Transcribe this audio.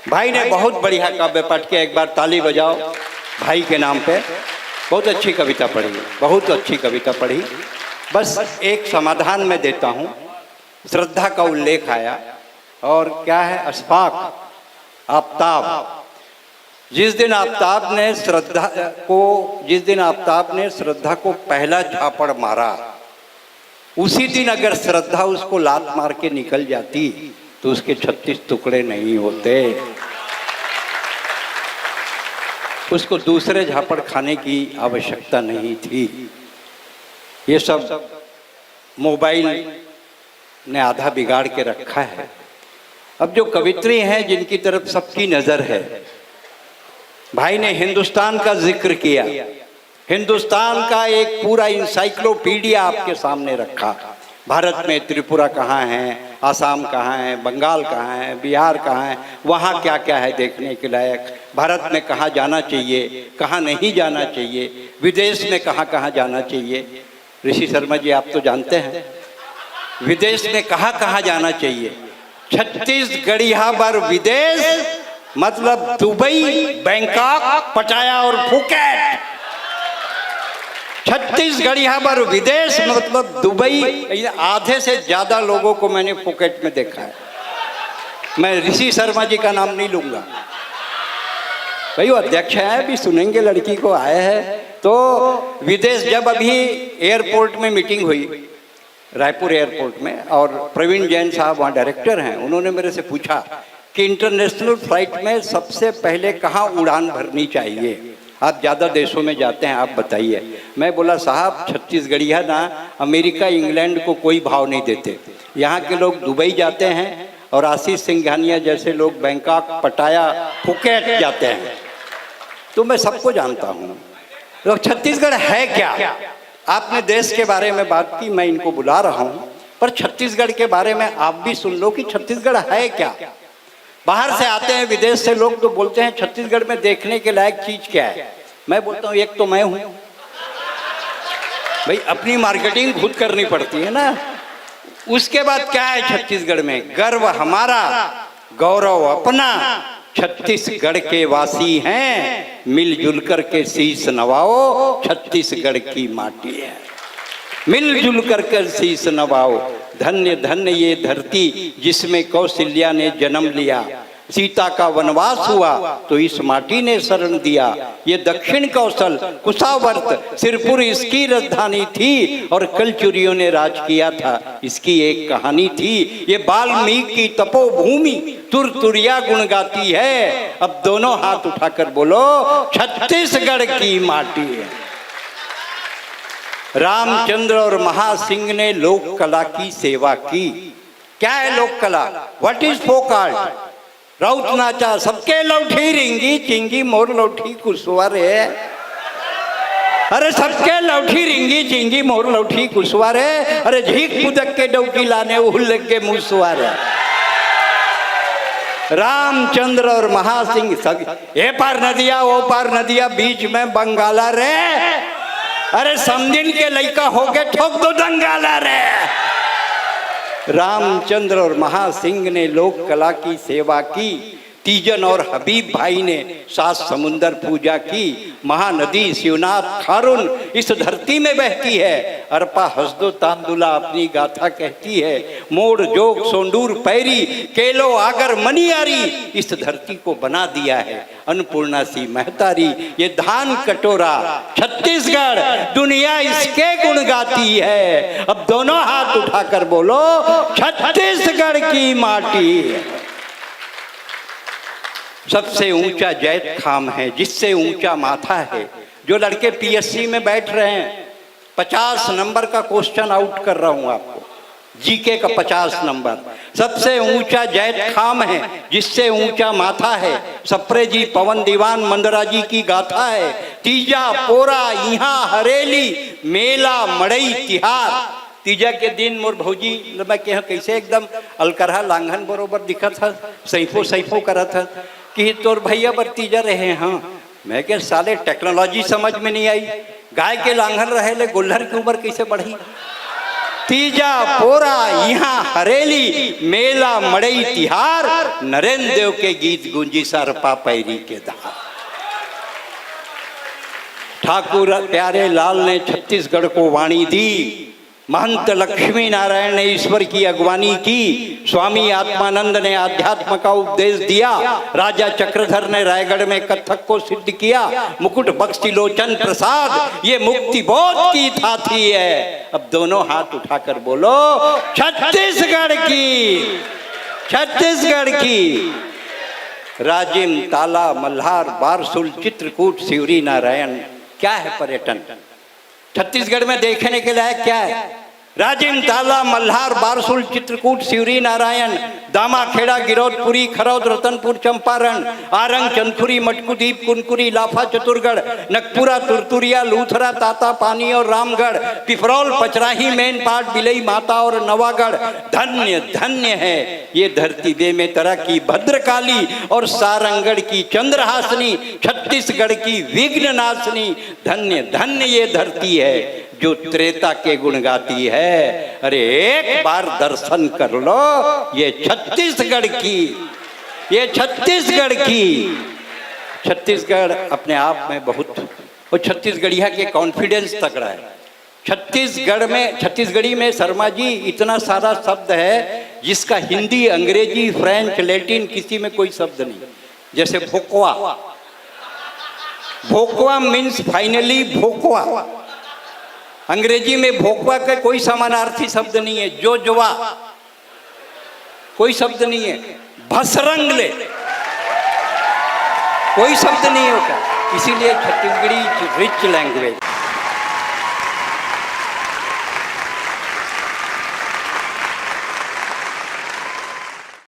भाई ने बहुत बढ़िया काव्य पाठ किया, एक बार ताली बजाओ भाई के नाम पे। बहुत अच्छी कविता पढ़ी, बहुत अच्छी कविता पढ़ी। बस एक समाधान मैं देता हूँ, श्रद्धा का उल्लेख आया और क्या है, अशफाक, आफताब। जिस दिन आफताब ने श्रद्धा को पहला झापड़ मारा, उसी दिन अगर श्रद्धा उसको लात मार के निकल जाती तो उसके 36 टुकड़े नहीं होते। उसको दूसरे झापड़ खाने की आवश्यकता नहीं थी। ये सब मोबाइल ने आधा बिगाड़ के रखा है। अब जो कवित्री हैं जिनकी तरफ सबकी नजर है, भाई ने हिंदुस्तान का जिक्र किया, हिंदुस्तान का एक पूरा इंसाइक्लोपीडिया आपके सामने रखा। भारत में त्रिपुरा कहाँ है, आसाम कहाँ है, बंगाल कहाँ है, बिहार कहाँ है, वहाँ क्या क्या है देखने के लायक, भारत में कहाँ जाना चाहिए, कहाँ नहीं जाना चाहिए, विदेश में कहाँ कहाँ जाना चाहिए। ऋषि शर्मा जी आप तो जानते हैं विदेश में कहाँ कहाँ जाना चाहिए। छत्तीसगढ़िया बर विदेश मतलब दुबई, बैंकॉक, पटाया और फुकेट। छत्तीसगढ़िया पर विदेश मतलब दुबई। आधे से ज्यादा लोगों को मैंने फुकेट में देखा है। मैं ऋषि शर्मा जी का नाम नहीं लूंगा, भाई वो अध्यक्ष है, अभी सुनेंगे लड़की को आए हैं तो विदेश। जब अभी एयरपोर्ट में मीटिंग हुई, रायपुर एयरपोर्ट में, और प्रवीण जैन साहब वहाँ डायरेक्टर हैं, उन्होंने मेरे से पूछा कि इंटरनेशनल फ्लाइट में सबसे पहले कहाँ उड़ान भरनी चाहिए, आप ज़्यादा देशों में जाते हैं, आप बताइए। मैं बोला साहब छत्तीसगढ़िया ना अमेरिका इंग्लैंड को कोई भाव नहीं देते। यहाँ के लोग दुबई जाते हैं और आशीष सिंघानिया जैसे लोग बैंकॉक, पटाया, फुकेट जाते हैं। तो मैं सबको जानता हूँ। तो छत्तीसगढ़ है क्या? आपने देश के बारे में बात की, मैं इनको बुला रहा हूँ, पर छत्तीसगढ़ के बारे में आप भी सुन लो कि छत्तीसगढ़ है क्या। बाहर से आते हैं विदेश से लोग तो बोलते हैं छत्तीसगढ़ में देखने के लायक चीज क्या है। मैं बोलता हूँ एक तो मैं हूँ, भाई अपनी मार्केटिंग खुद करनी पड़ती है ना। उसके बाद क्या है छत्तीसगढ़ में, गर्व हमारा, गौरव अपना, छत्तीसगढ़ के वासी हैं, मिलजुल कर के शीश नवाओ, छत्तीसगढ़ की माटी है, मिलजुल कर कर शीश नवाओ। धन्य धन्य ये धरती जिसमें कौशल्या ने जन्म लिया, सीता का वनवास हुआ तो इस माटी ने शरण दिया। ये दक्षिण कौशल कुशावर्त सिरपुर इसकी राजधानी थी और कलचुरियों ने राज किया था, इसकी एक कहानी थी। ये वाल्मीकि की तपोभूमि तुरतुरिया गुण गाती है। अब दोनों हाथ उठाकर बोलो छत्तीसगढ़ की माटी है। रामचंद्र और महासिंह ने लोक कला की सेवा की। क्या है लोक कला? What is folk art? Raut Nacha सबके लौठी रिंगी चिंगी मोर लौठी कुशवारे। अरे सबके लौठी रिंगी चिंगी मोर लौठी कुशवारे। अरे झीक पुदक के डौकी लाने उहुल लग के मुसवारे। रामचंद्र और महासिंह सब ए पार नदिया ओ पार नदिया बीच में बंगाला रे। अरे समझिन के लइका हो गए ठोक दो दंगाला रे। रामचंद्र और महासिंह ने लोक कला की सेवा की। तीजन और हबीब भाई ने सात समुंदर पूजा की। महानदी शिवनाथ खारुन इस धरती में बहती है। अरपा हसदो तांदुला अपनी गाथा कहती है। मोड़ जोग सोंडूर पैरी केलो आगर मनियारी इस धरती को बना दिया है अन्नपूर्णा सी महतारी। ये धान कटोरा छत्तीसगढ़ दुनिया इसके गुण गाती है। अब दोनों हाथ उठाकर बोलो छत्तीसगढ़ की माटी। सबसे ऊंचा जैत खाम है जिससे ऊंचा माथा है। जो लड़के पीएससी में बैठ रहे हैं 50 नंबर का क्वेश्चन आउट कर रहा हूं आपको, जीके का 50 नंबर। सबसे ऊंचा जैत खाम है जिससे ऊंचा माथा है। सप्रे जी पवन दीवान मंदरा जी की गाथा है। तीजा पोरा यहाँ हरेली मेला मड़ई तिहार। तीजा के दिन मोर भौजी मैं कह कैसे एकदम अलकरहा लांघन बरोबर दिखा था, सैफो करा था कि तोर भैया बर तीजा रहे। हाँ मैं क्या साले टेक्नोलॉजी समझ में नहीं आई। गाय के लांघन रहे ले गोल्हर की उम्र कैसे बढ़ी। तीजा पोरा यहाँ हरेली, मेला मड़ई तिहार, नरेंद्र देव के गीत गूंजी सरपा पैरी के धार। ठाकुर प्यारे लाल ने छत्तीसगढ़ को वाणी दी, महंत लक्ष्मी नारायण ने ईश्वर की अगवानी की, स्वामी आत्मानंद ने अध्यात्म का उपदेश दिया, राजा चक्रधर ने रायगढ़ में कथक को सिद्ध किया, मुकुट बख्शी लोचन प्रसाद ये मुक्ति बोध की थाती है। अब दोनों हाथ उठाकर बोलो छत्तीसगढ़ की, छत्तीसगढ़ की। राजिम, ताला, मल्हार, बारसूल, चित्रकूट, सिवरी नारायण, क्या है पर्यटन छत्तीसगढ़ में देखने के लायक क्या है? राजिम, ताला, मल्हार, बारसूल, चित्रकूट, सिवरी नारायण, दामा, खेड़ा, गिरौदपुरी, खरौद, रतनपुर, चंपारण, आरंग, चंदखुरी, मटकुदीप, कुनकुरी, लाफा, चतुरगढ़, नकपुरा, तुरतुरिया, लूथरा, ताता पानी और रामगढ़, पिपरौल, पचराही, मेनपाट, बिलई माता और नवागढ़। धन्य धन्य है ये धरती दे में तरह की भद्रकाली और सारंगढ़ की चंद्रहासनी, छत्तीसगढ़ की विघ्न नाशनी। धन्य धन्य ये धरती है जो त्रेता के गुण गाती है। अरे एक बार दर्शन कर लो ये छत्तीसगढ़ की, ये छत्तीसगढ़ की। छत्तीसगढ़ अपने आप में बहुत, और छत्तीसगढ़िया के कॉन्फिडेंस तगड़ा है। छत्तीसगढ़ में, छत्तीसगढ़ी में शर्मा जी इतना सारा शब्द है जिसका हिंदी, अंग्रेजी, फ्रेंच, लैटिन किसी में कोई शब्द नहीं। जैसे भोकवा, भोकवा मीन्स फाइनली भोकवा। अंग्रेजी में भोकवा का कोई समानार्थी शब्द नहीं है। जो जोवा कोई शब्द नहीं है। भसरंगले कोई शब्द नहीं होगा। इसीलिए छत्तीसगढ़ी रिच लैंग्वेज।